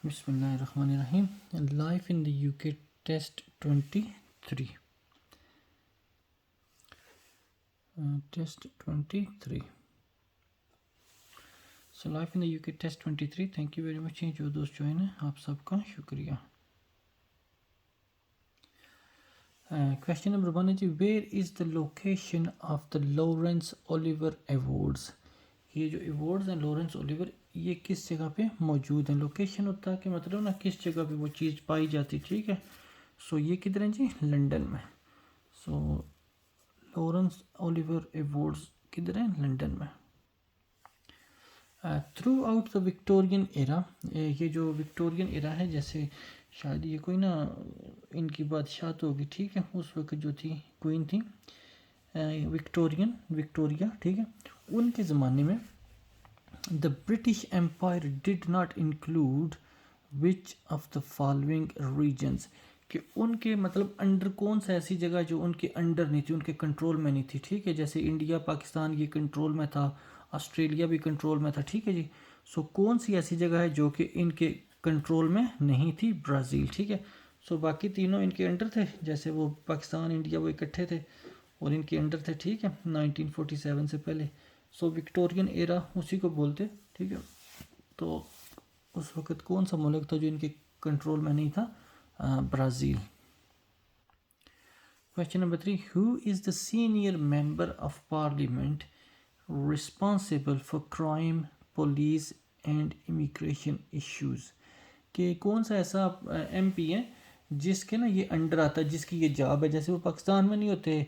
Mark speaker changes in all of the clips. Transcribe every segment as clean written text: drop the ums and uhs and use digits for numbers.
Speaker 1: بسم اللہ الرحمن الرحیم. Life in the UK Test 23. Test 23. So Life in the UK Test 23. Thank you very much. جو دوست join ہیں آپ سب کا شکریہ. Question number 1 ہے جی, where is the location of the Laurence Olivier Awards? یہ جو ایوارڈز ہیں لورنس اولیور, یہ کس جگہ پہ موجود ہیں. لوکیشن ہوتا ہے کہ مطلب نا کس جگہ پہ وہ چیز پائی جاتی, ٹھیک ہے. سو یہ کدھر ہیں جی, لنڈن میں. سو لورنس اولیور ایوارڈز کدھر ہیں, لنڈن میں. تھرو آؤٹ دا وکٹورین ایرا, یہ جو وکٹورین ایرا ہے, جیسے شاید یہ کوئی نا ان کی بادشاہت ہوگی, ٹھیک ہے, اس وقت جو تھی کوئین تھی وکٹوریا, ٹھیک ہے, ان کے زمانے میں the British Empire did not include which of the following regions, کہ ان کے مطلب انڈر کون سا ایسی جگہ جو ان کے انڈر نہیں تھی, ان کے کنٹرول میں نہیں تھی, ٹھیک ہے. جیسے انڈیا پاکستان یہ کنٹرول میں تھا, آسٹریلیا بھی کنٹرول میں تھا, ٹھیک ہے جی. سو کون سی ایسی جگہ ہے جو کہ ان کے کنٹرول میں نہیں تھی, برازیل, ٹھیک ہے. سو باقی تینوں ان کے انڈر تھے, جیسے وہ پاکستان انڈیا وہ اکٹھے تھے اور ان کے انڈر تھے, ٹھیک ہے, 1947 سے پہلے. سو وکٹورین ایرا اسی کو بولتے, ٹھیک ہے. تو اس وقت کون سا ملک تھا جو ان کے کنٹرول میں نہیں تھا, Brazil. Question number 3, who is the senior member of parliament responsible for crime, police and immigration issues, کہ کون سا ایسا ایم پی ہے جس کے نا یہ انڈر آتا ہے, جس کی یہ جاب ہے, جیسے وہ پاکستان میں نہیں ہوتے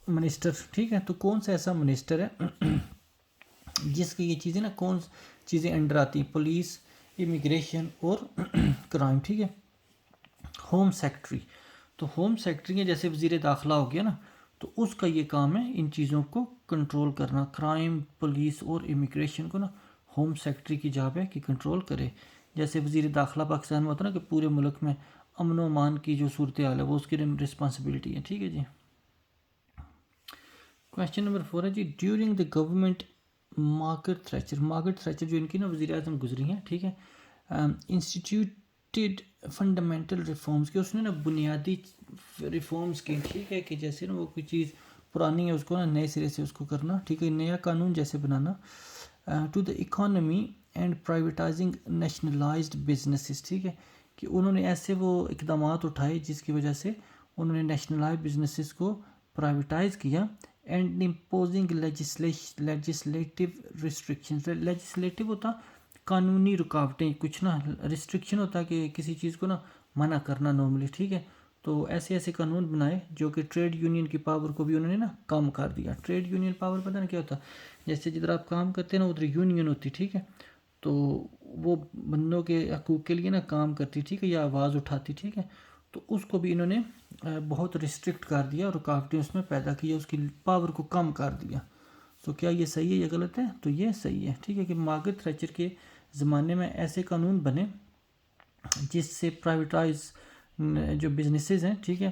Speaker 1: منسٹر, ٹھیک ہے. تو کون سا ایسا منسٹر ہے جس کی یہ چیزیں نا کون چیزیں انڈر آتی ہیں, پولیس, امیگریشن اور کرائم, ٹھیک ہے. ہوم سیکٹری, تو ہوم سیکٹری ہے جیسے وزیر داخلہ ہو گیا نا, تو اس کا یہ کام ہے ان چیزوں کو کنٹرول کرنا, کرائم, پولیس اور امیگریشن کو نا ہوم سیکٹری کی جاب ہے کہ کنٹرول کرے. جیسے وزیر داخلہ پاکستان میں ہوتا ہے نا کہ پورے ملک میں امن و امان کی جو صورتحال ہے وہ اس کی رسپانسبلٹی ہے, ٹھیک ہے جی. کویسچن نمبر 4 ہے جی, during the government Margaret Thatcher جو ان کی نا وزیر اعظم گزری ہیں, ٹھیک ہے, انسٹیٹیوٹیڈ فنڈامنٹل ریفارمز, کہ اس نے نا بنیادی ریفارمز کی, ٹھیک ہے, کہ جیسے نا وہ کوئی چیز پرانی ہے اس کو نا نئے سرے سے اس کو کرنا, ٹھیک ہے, نیا قانون جیسے بنانا. To the economy and privatising nationalised businesses, ٹھیک ہے, کہ انہوں نے ایسے وہ اقدامات اٹھائے جس کی وجہ سے انہوں نے نیشنلائزڈ بزنسز کو پرائیویٹائز کیا. And imposing legislative restrictions, legislative ہوتا قانونی رکاوٹیں, کچھ نا ریسٹرکشن ہوتا کہ کسی چیز کو نا منع کرنا نارملی, ٹھیک ہے. تو ایسے ایسے قانون بنائے جو کہ ٹریڈ یونین کی پاور کو بھی انہوں نے نا کم کر دیا. ٹریڈ یونین پاور پتہ نہیں کیا ہوتا, جیسے جدھر آپ کام کرتے ہیں نا ادھر یونین ہوتی, ٹھیک ہے, تو وہ بندوں کے حقوق کے لیے نا کام کرتی, ٹھیک ہے, یا آواز اٹھاتی, ٹھیک ہے. تو اس کو بھی انہوں نے بہت ریسٹرکٹ کر دیا, رکاوٹیں اس میں پیدا کی, اس کی پاور کو کم کر دیا. تو کیا یہ صحیح ہے یا غلط ہے, تو یہ صحیح ہے, ٹھیک ہے, کہ مارگریٹ تھریچر کے زمانے میں ایسے قانون بنے جس سے پرائیویٹائز جو بزنسز ہیں, ٹھیک ہے,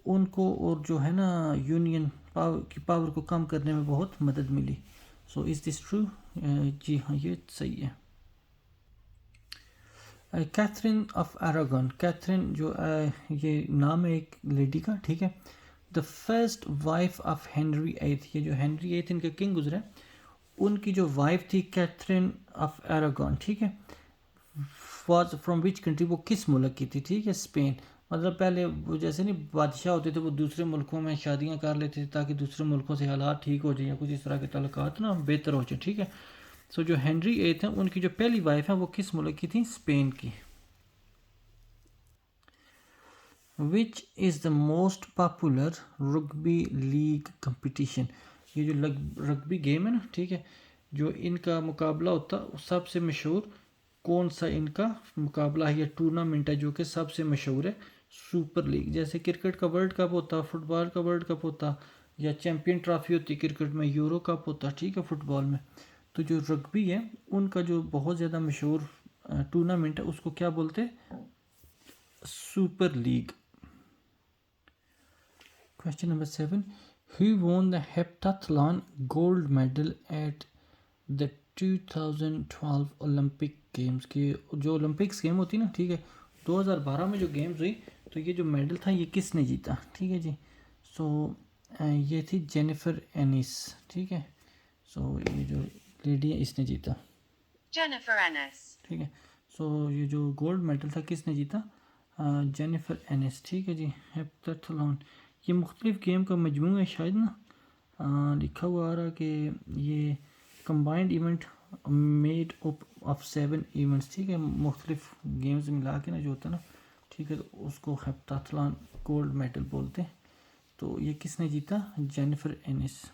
Speaker 1: ان کو اور جو ہے نا یونین کی پاور کو کم کرنے میں بہت مدد ملی. سو از دس ٹرو, جی ہاں یہ صحیح ہے. کیتھرین آف اراگون, کیتھرین جو یہ نام ہے ایک لیڈی کا, ٹھیک ہے, the first wife of Henry eighth, یہ جو ہینری ایتھ ان کے کنگ گزرے, ان کی جو وائف تھی کیتھرین آف اراگون, ٹھیک ہے, واز فرام وچ کنٹری, وہ کس ملک کی تھی, ٹھیک ہے, اسپین. مطلب پہلے وہ جیسے نہیں بادشاہ ہوتے تھے وہ دوسرے ملکوں میں شادیاں کر لیتے تھے تاکہ دوسرے ملکوں سے حالات ٹھیک ہو جائیں یا کچھ اس طرح کے تعلقات نا بہتر ہو جائیں, ٹھیک ہے. سو جو ہینری ایتھ ہیں ان کی جو پہلی وائف ہے وہ کس ملک کی تھی, اسپین کی. Which is the most popular rugby league competition, یہ جو رگبی گیم ہے نا, ٹھیک ہے, جو ان کا مقابلہ ہوتا سب سے مشہور کون سا ان کا مقابلہ ہے یا ٹورنامنٹ ہے جو کہ سب سے مشہور ہے, سپر لیگ. جیسے کرکٹ کا ورلڈ کپ ہوتا, فٹ بال کا ورلڈ کپ ہوتا, یا چیمپئن ٹرافی ہوتی کرکٹ میں, یورو کپ ہوتا, ٹھیک ہے, فٹ بال میں. تو جو رگبی ہے ان کا جو بہت زیادہ مشہور ٹورنامنٹ ہے اس کو کیا بولتے, super league. Question number 7. Who won the heptathlon gold medal at the 2012 Olympic games کی جو اولمپکس گیم ہوتی ہے نا ٹھیک ہے 2012 میں جو گیمز ہوئی تو یہ جو میڈل تھا یہ کس نے جیتا ٹھیک ہے جی سو یہ تھی جینیفر اینیس ٹھیک ہے سو یہ جو لیڈی ہے اس نے جیتا
Speaker 2: Jennifer Ennis.
Speaker 1: ٹھیک ہے سو یہ جو گولڈ میڈل تھا کس نے جیتا جینیفر اینیس ٹھیک ہے جی ہیپٹیتھلون یہ مختلف گیم کا مجموعہ ہے شاید نا لکھا ہوا آ رہا کہ یہ combined event made up of 7 events ٹھیک ہے مختلف گیمز ملا کے نا جو ہوتا ہے نا ٹھیک ہے تو اس کو ہیپٹیتھلون گولڈ میڈل بولتے ہیں تو یہ کس نے جیتا Jennifer اینیس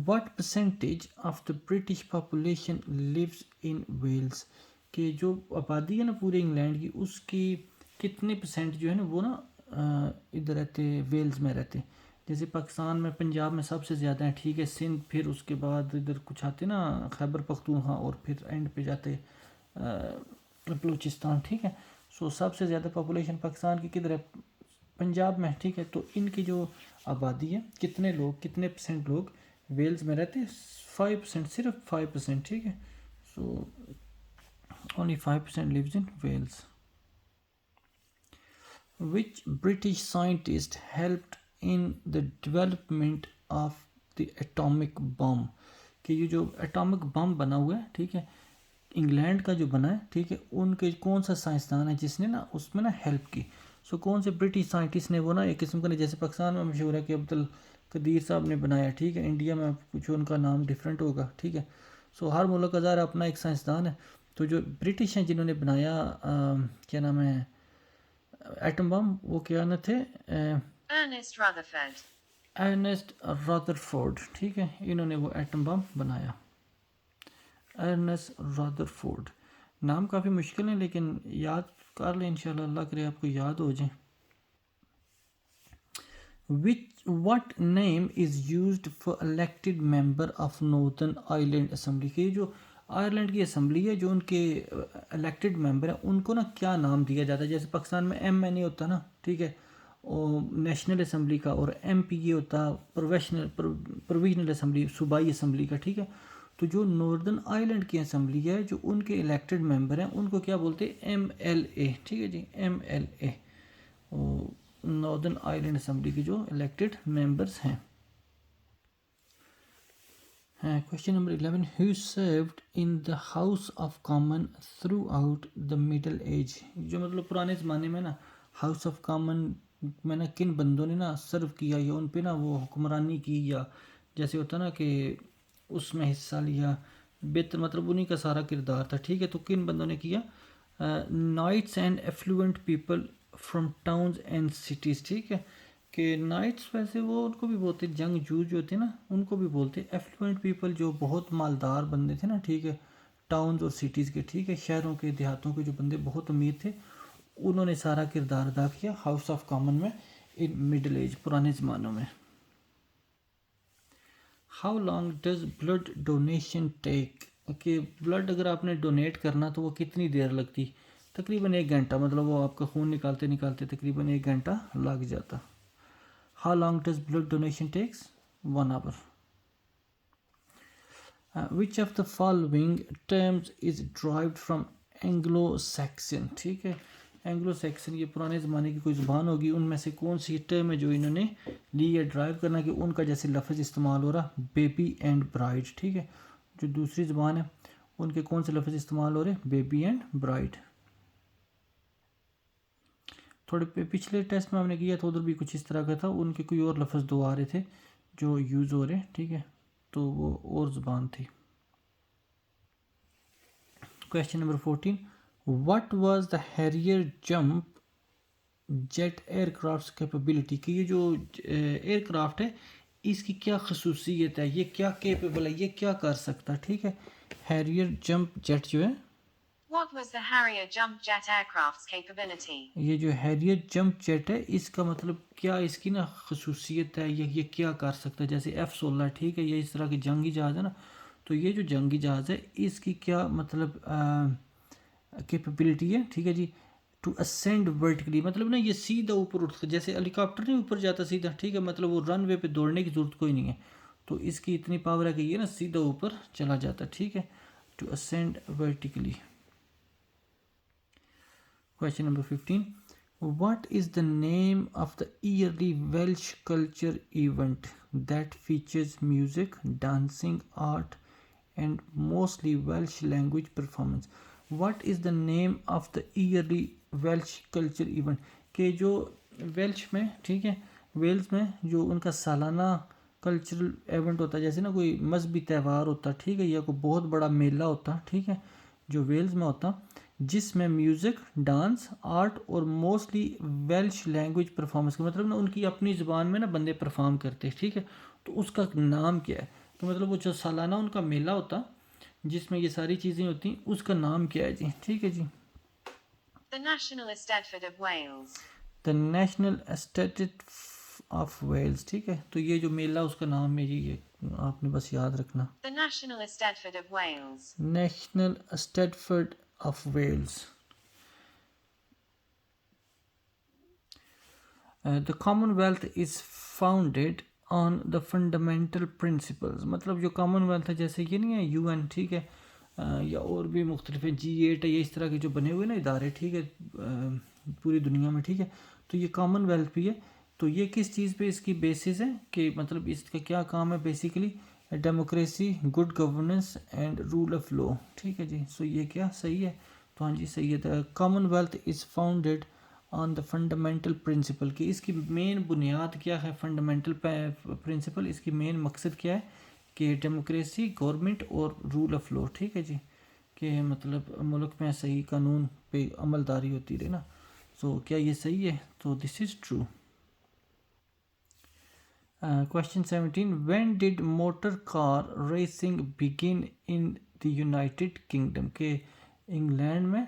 Speaker 1: what percentage of the British population lives in Wales کہ جو آبادی ہے نا پورے انگلینڈ کی اس کی کتنے پرسنٹ جو ہے نا وہ نا ادھر رہتے ویلز میں رہتے جیسے پاکستان میں پنجاب میں سب سے زیادہ ہیں ٹھیک ہے سندھ پھر اس کے بعد ادھر کچھ آتے نا خیبر پختونخوا اور پھر اینڈ پہ جاتے بلوچستان ٹھیک ہے سو سب سے زیادہ پاپولیشن پاکستان کی کدھر ہے پنجاب میں ٹھیک ہے تو ان کی جو آبادی ہے کتنے لوگ کتنے پرسنٹ لوگ ویلز میں رہتے 5% صرف 5% ٹھیک ہے سو only 5% lives in Wales. Which British scientist helped in the development of the atomic bomb کہ یہ جو اٹامک بم بنا ہوا ہے ٹھیک ہے انگلینڈ کا جو بنا ہے ٹھیک ہے ان کے کون سا سائنسدان ہے جس نے نا اس میں نا ہیلپ کی سو کون سے برٹش سائنٹسٹ نے وہ نا ایک قسم کا جیسے پاکستان میں مشہور ہے کہ عبدالقدیر صاحب نے بنایا ٹھیک ہے انڈیا میں کچھ ان کا نام ڈیفرنٹ ہوگا ٹھیک ہے سو ہر ملک کا ظاہر اپنا ایک سائنسدان ہے تو جو برٹش ہیں جنہوں نے بنایا کیا نام ہے ایٹم بم وہ کیا نہ تھے
Speaker 2: Ernest Rutherford.
Speaker 1: ارنسٹ رادرفورڈ ٹھیک ہے انہوں نے وہ ایٹم بم بنایا ارنسٹ رادرفورڈ نام کافی مشکل ہے لیکن یاد کر لیں انشاءاللہ اللہ کرے آپ کو یاد ہو جائیں what name is used for elected member of Northern Ireland Assembly کہ جو آئرلینڈ کی اسمبلی ہے جو ان کے الیکٹڈ ممبر ہیں ان کو نا کیا نام دیا جاتا ہے جیسے پاکستان میں ایم این اے ہوتا نا ٹھیک ہے اور نیشنل اسمبلی کا اور ایم پی اے ہوتا پروویژنل اسمبلی صوبائی اسمبلی کا ٹھیک ہے تو جو ناردرن آئرلینڈ کی اسمبلی ہے جو ان کے الیکٹڈ ممبر ہیں ان کو کیا بولتے ہیں ایم ایل اے ٹھیک ہے جی M L A Northern Ireland assembly کے جو الیکٹڈ ممبرس ہیں question number 11 who served in the House of Common throughout the Middle Age جو مطلب پرانے زمانے میں نا ہاؤس آف کامن میں نا کن بندوں نے نا سرو کیا یا ان پہ نا وہ حکمرانی کی یا جیسے ہوتا نا کہ اس میں حصہ لیا بہتر مطلب انہیں کا سارا کردار تھا ٹھیک ہے تو کن بندوں نے کیا nights and affluent people from towns and cities ٹھیک ہے کہ نائٹس ویسے وہ ان کو بھی بولتے جنگ جوج جو ہوتے ہیں نا ان کو بھی بولتے ایفلوئنٹ پیپل جو بہت مالدار بندے تھے نا ٹھیک ہے ٹاؤنز اور سٹیز کے ٹھیک ہے شہروں کے دیہاتوں کے جو بندے بہت امیر تھے انہوں نے سارا کردار ادا کیا ہاؤس آف کامن میں ان مڈل ایج پرانے زمانوں میں how long does blood donation take کہ بلڈ اگر آپ نے ڈونیٹ کرنا تو وہ کتنی دیر لگتی تقریباً 1 گھنٹہ مطلب وہ آپ کا خون نکالتے نکالتے تقریباً 1 گھنٹہ لگ جاتا how long does blood donation takes 1 hour which of the following terms is derived from Anglo Saxon ٹھیک ہے اینگلو سیکسن یہ پرانے زمانے کی کوئی زبان ہوگی ان میں سے کون سی ٹرم ہے جو انہوں نے لی یا ڈرائیو کرنا کہ ان کا جیسے لفظ استعمال ہو رہا بیبی اینڈ برائڈ ٹھیک ہے جو دوسری زبان ہے ان کے کون سے لفظ استعمال ہو رہے بیبی اینڈ برائڈ تھوڑے پچھلے ٹیسٹ میں ہم نے کیا تھا ادھر بھی کچھ اس طرح کا تھا ان کے کوئی اور لفظ 2 آ رہے تھے جو یوز ہو رہے ٹھیک ہے تو وہ اور زبان تھی question number 14 what was the Harrier jump jet aircraft's capability کہ یہ جو ایئر کرافٹ ہے اس کی کیا خصوصیت ہے یہ کیا کیپیبل ہے یہ کیا کر سکتا ہے ٹھیک ہے ہیریئر جمپ جیٹ جو ہے
Speaker 2: What was the Harrier jump jet aircraft's capability?
Speaker 1: یہ جو ہیریئر جمپ جیٹ ہے اس کا مطلب کیا اس کی نا خصوصیت ہے یہ کیا کر سکتا ہے جیسے F-16 ٹھیک ہے یہ اس طرح کی جنگی جہاز ہے نا تو یہ جو جنگی جہاز ہے اس کی کیا مطلب کیپیبلٹی ہے ٹھیک ہے جی ٹو اسینڈ ورٹیکلی مطلب نا یہ سیدھا اوپر اٹھتا جیسے ہیلی کاپٹر نہیں اوپر جاتا سیدھا ٹھیک ہے مطلب وہ رن وے پہ دوڑنے کی ضرورت کوئی نہیں ہے تو اس کی اتنی پاور ہے کہ یہ نا سیدھا اوپر چلا جاتا ہے. ٹھیک ہے, to ascend vertically. Question number 15. What is the name of the yearly Welsh culture event that features music, dancing, art, and mostly Welsh language performance? What is the name of the yearly Welsh culture event? کہ جو Welsh میں, ٹھیک ہے, Wales میں جو ان کا سالانہ cultural event ہوتا ہے, جیسے نا کوئی مذہبی تہوار ہوتا ہے, ٹھیک ہے, یا کوئی بہت بڑا میلہ ہوتا ہے, ٹھیک ہے, جو ویلز میں ہوتا, جس میں میوزک, ڈانس, آرٹ اور موسٹلی ویلش لینگویج پرفارمنس کا مطلب نا ان کی اپنی زبان میں نا بندے پرفارم کرتے ہیں. ٹھیک ہے, تو اس کا نام کیا ہے؟ تو مطلب وہ جو سالانہ ان کا میلہ ہوتا جس میں یہ ساری چیزیں ہوتی ہیں, اس کا نام کیا ہے جی؟ ٹھیک ہے جی,
Speaker 2: The National Eisteddfod of Wales.
Speaker 1: The national state of Wales. ٹھیک ہے, تو یہ جو میلہ اس کا نام ہے جی, یہ آپ نے بس یاد رکھنا,
Speaker 2: The National Eisteddfod of Wales.
Speaker 1: National Eisteddfod of Wales. The Commonwealth is founded on the fundamental principles. مطلب جو کامن ویلتھ ہے, جیسے یہ نہیں ہے یو این, ٹھیک ہے, یا اور بھی مختلف ہے, G8 ہے, یا اس طرح کے جو بنے ہوئے نا ادارے, ٹھیک ہے, پوری دنیا میں, ٹھیک ہے, تو یہ کامن ویلتھ بھی ہے. تو یہ کس چیز پہ اس کی بیسس ہے کہ مطلب اس کا کیا کام ہے basically? Democracy, good governance and rule of law. ٹھیک ہے جی, سو یہ کیا صحیح ہے؟ تو ہاں جی صحیح ہے. Common wealth is founded on the fundamental principle, کہ اس کی مین بنیاد کیا ہے؟ فنڈامنٹل پرنسپل, اس کی مین مقصد کیا ہے کہ ڈیموکریسی, گورنمنٹ اور رول آف لا. ٹھیک ہے جی, کہ مطلب ملک میں صحیح قانون پہ عمل داری ہوتی رہے نا. سو کیا یہ صحیح ہے؟ تو دس is true. Question 17. When did motor car racing begin in the United Kingdom? کہ انگلینڈ میں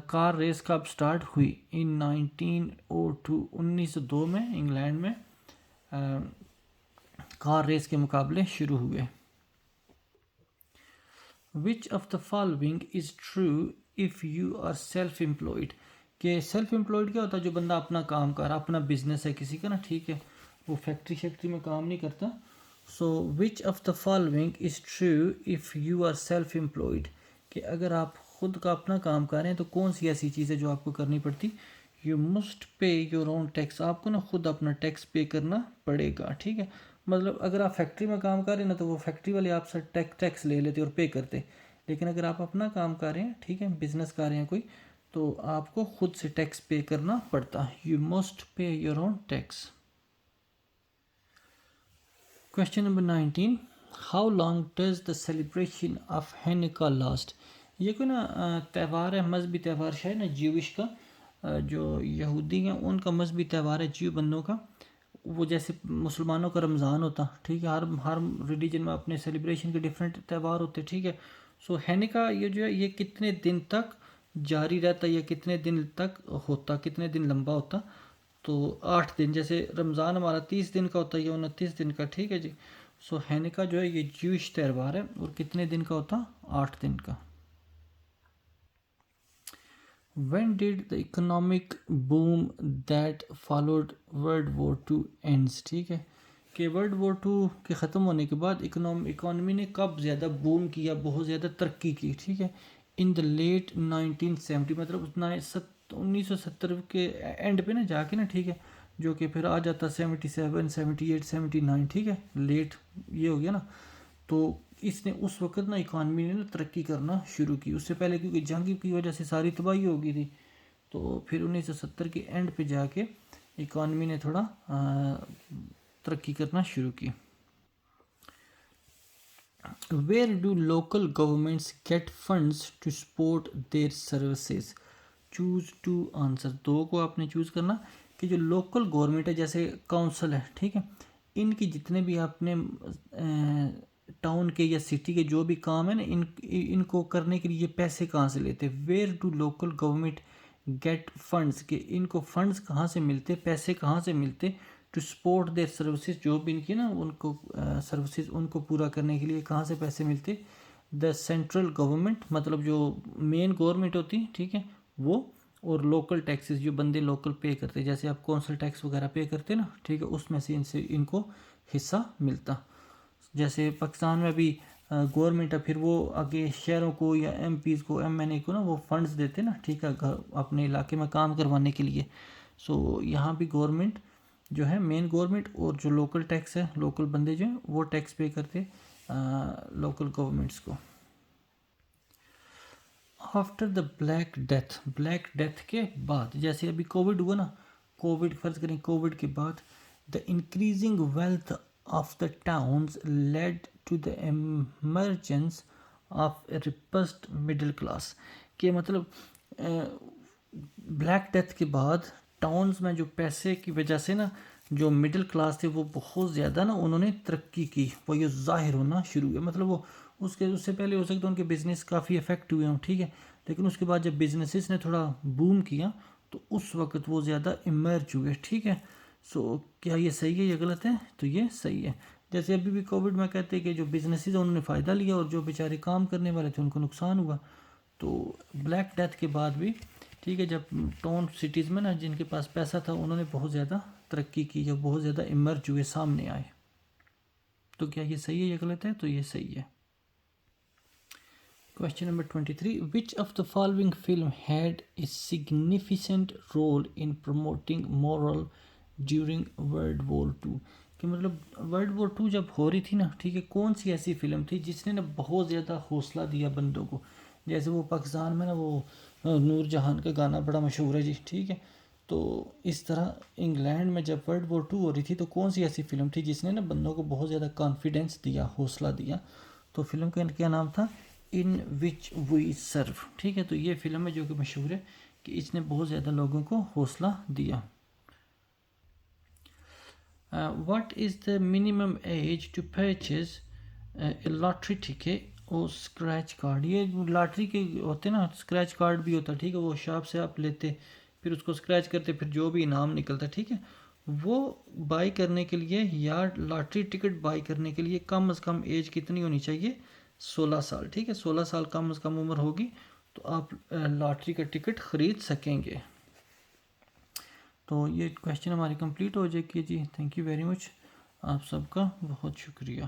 Speaker 1: کار ریس کب سٹارٹ ہوئی؟ ان 1902, 1902 میں انگلینڈ میں کار ریس کے مقابلے شروع ہوئے. Which of the following is true if you are self-employed? کہ سیلف امپلائڈ کیا ہوتا ہے؟ جو بندہ اپنا کام کر رہا, اپنا بزنس ہے کسی کا نا, ٹھیک ہے, وہ فیکٹری شیکٹری میں کام نہیں کرتا. So which of the following is true if you are self employed, کہ اگر آپ خود کا اپنا کام کر رہے ہیں تو کون سی ایسی چیز ہے جو آپ کو کرنی پڑتی؟ You must pay your own tax, آپ کو نا خود اپنا ٹیکس پے کرنا پڑے گا. ٹھیک ہے, مطلب اگر آپ فیکٹری میں کام کر رہے ہیں نا تو وہ فیکٹری والے آپ سے ٹیکس لے لیتے اور پے کرتے, لیکن اگر آپ اپنا کام کر رہے ہیں, ٹھیک ہے, بزنس کر رہے ہیں کوئی, تو آپ کو خود سے ٹیکس پے کرنا پڑتا. You must pay your own tax. Question number 19. How long does the celebration of Hanukkah last? یہ کوئی نا تہوار ہے, مذہبی تہوار شاید نا جیوش کا, جو یہودی ہیں ان کا مذہبی تہوار ہے, جیو بندوں کا. وہ جیسے مسلمانوں کا رمضان ہوتا, ٹھیک ہے, ہر ریلیجن میں اپنے سیلیبریشن کے ڈفرینٹ تہوار ہوتے, ٹھیک ہے. سو ہینیکا یہ جو ہے یہ کتنے دن تک جاری رہتا ہے, یا کتنے دن تک ہوتا, کتنے دن لمبا ہوتا؟ تو 8 دن. جیسے رمضان ہمارا 30 دن کا ہوتا ہے یا 29 دن کا, ٹھیک ہے جی. سو ہینیکا جو ہے یہ جیوش تہوار ہے, اور کتنے دن کا ہوتا؟ 8 دن کا. When did the economic boom that followed World War II ends? ٹھیک ہے, کہ ورلڈ وار 2 کے ختم ہونے کے بعد اکانومی نے کب زیادہ بوم کیا, بہت زیادہ ترقی کی, ٹھیک ہے, ان دا لیٹ 1970, مطلب 1970 کے اینڈ پہ نا جا کے نا, ٹھیک ہے, جو کہ پھر آ جاتا 77, 78, 79, ٹھیک ہے, لیٹ یہ ہو گیا نا. تو اس نے اس وقت نا اکانومی نے نا ترقی کرنا شروع کی. اس سے پہلے کیونکہ جنگ کی وجہ سے ساری تباہی ہو گئی تھی, تو پھر 1970 کے اینڈ پہ جا کے اکانومی نے تھوڑا ترقی کرنا شروع کی. Where do local governments get funds to support their services? Choose to answer. 2 کو آپ نے چوز کرنا کہ جو لوکل گورنمنٹ ہے, جیسے کونسل ہے, ٹھیک ہے, ان کی جتنے بھی آپ نے ٹاؤن کے یا سٹی کے جو بھی کام ہے نا, ان کو کرنے کے لیے یہ پیسے کہاں سے لیتے؟ Where do local government get funds, کہ ان کو فنڈس کہاں سے ملتے, پیسے کہاں سے ملتے, ٹو سپورٹ دیئر سروسز, جو بھی ان کی نا ان کو سروسز ان کو پورا کرنے کے لیے کہاں سے پیسے ملتے؟ دا سینٹرل گورنمنٹ, مطلب جو مین گورنمنٹ ہوتی, ٹھیک ہے, وہ, اور لوکل ٹیکسز جو بندے لوکل پے کرتے, جیسے آپ کونسل ٹیکس وغیرہ پے کرتے نا, ٹھیک ہے, اس میں سے ان کو حصہ ملتا. جیسے پاکستان میں بھی گورنمنٹ ہے، پھر وہ آگے شہروں کو یا ایم پیز کو ایم این اے کو نا وہ فنڈز دیتے نا، ٹھیک ہے، اپنے علاقے میں کام کروانے کے لیے. سو یہاں بھی گورنمنٹ جو ہے، مین گورنمنٹ، اور جو لوکل ٹیکس ہے، لوکل بندے جو ہیں وہ ٹیکس پے کرتے لوکل گورنمنٹس کو. آفٹر دا بلیک ڈیتھ کے بعد، جیسے ابھی کووڈ ہوا نا، کووڈ فرض کریں کووڈ کے بعد، the increasing wealth of the towns led to the emergence of ریپسڈ مڈل کلاس. کہ مطلب بلیک ڈیتھ کے بعد ٹاؤنز میں جو پیسے کی وجہ سے نا جو مڈل کلاس تھے وہ بہت زیادہ نا انہوں نے ترقی کی، وہ یہ ظاہر ہونا شروع ہوئے. مطلب وہ اس سے پہلے ہو سکتا ہے ان کے بزنس کافی افیکٹ ہوئے ہوں، ٹھیک ہے، لیکن اس کے بعد جب بزنسز نے تھوڑا بوم کیا تو اس وقت وہ زیادہ ایمرج ہوئے، ٹھیک ہے. سو کیا یہ صحیح ہے یا غلط ہے؟ تو یہ صحیح ہے. جیسے ابھی بھی کووڈ میں کہتے ہیں کہ جو بزنسز ہیں انہوں نے فائدہ لیا اور جو بیچارے کام کرنے والے تھے ان کو نقصان ہوا. تو بلیک ڈیتھ کے بعد بھی ٹھیک ہے، جب ٹاؤن سٹیز میں نا جن کے پاس پیسہ تھا انہوں نے بہت زیادہ ترقی کی، جب بہت زیادہ ایمرج ہوئے، سامنے آئے. تو کیا یہ صحیح ہے یا غلط ہے؟ تو یہ صحیح ہے. Question number 23. Which of the following film had a significant role in promoting moral during World War II? کہ مطلب ورلڈ وار 2 جب ہو رہی تھی نا، ٹھیک ہے، کون سی ایسی فلم تھی جس نے نا بہت زیادہ حوصلہ دیا بندوں کو؟ جیسے وہ پاکستان میں نا وہ نور جہان کا گانا بڑا مشہور ہے جی، ٹھیک ہے. تو اس طرح انگلینڈ میں جب ورلڈ وار 2 ہو رہی تھی تو کون سی ایسی فلم تھی جس نے نا بندوں کو بہت زیادہ کانفیڈینس دیا، حوصلہ دیا؟ تو فلم کا کیا نام تھا؟ ان وچ وی سرو، ٹھیک ہے. تو یہ فلم ہے جو کہ مشہور ہے کہ اس نے بہت زیادہ لوگوں کو حوصلہ دیا. What is the minimum age to purchase a lottery ticket or scratch card? یہ لاٹری کے ہوتے نا، اسکریچ کارڈ بھی ہوتا، ٹھیک ہے، وہ شاپ سے آپ لیتے، پھر اس کو اسکریچ کرتے، پھر جو بھی انعام نکلتا، ٹھیک ہے، وہ بائی کرنے کے لیے یا لاٹری ٹکٹ بائی کرنے کے لیے کم از کم ایج کتنی ہونی چاہیے؟ 16 سال، ٹھیک ہے. 16 سال کم از کم عمر ہوگی تو آپ لاٹری کا ٹکٹ خرید سکیں گے. تو یہ کویشچن ہماری کمپلیٹ ہو جائے گی جی. تھینک یو ویری مچ، آپ سب کا بہت شکریہ.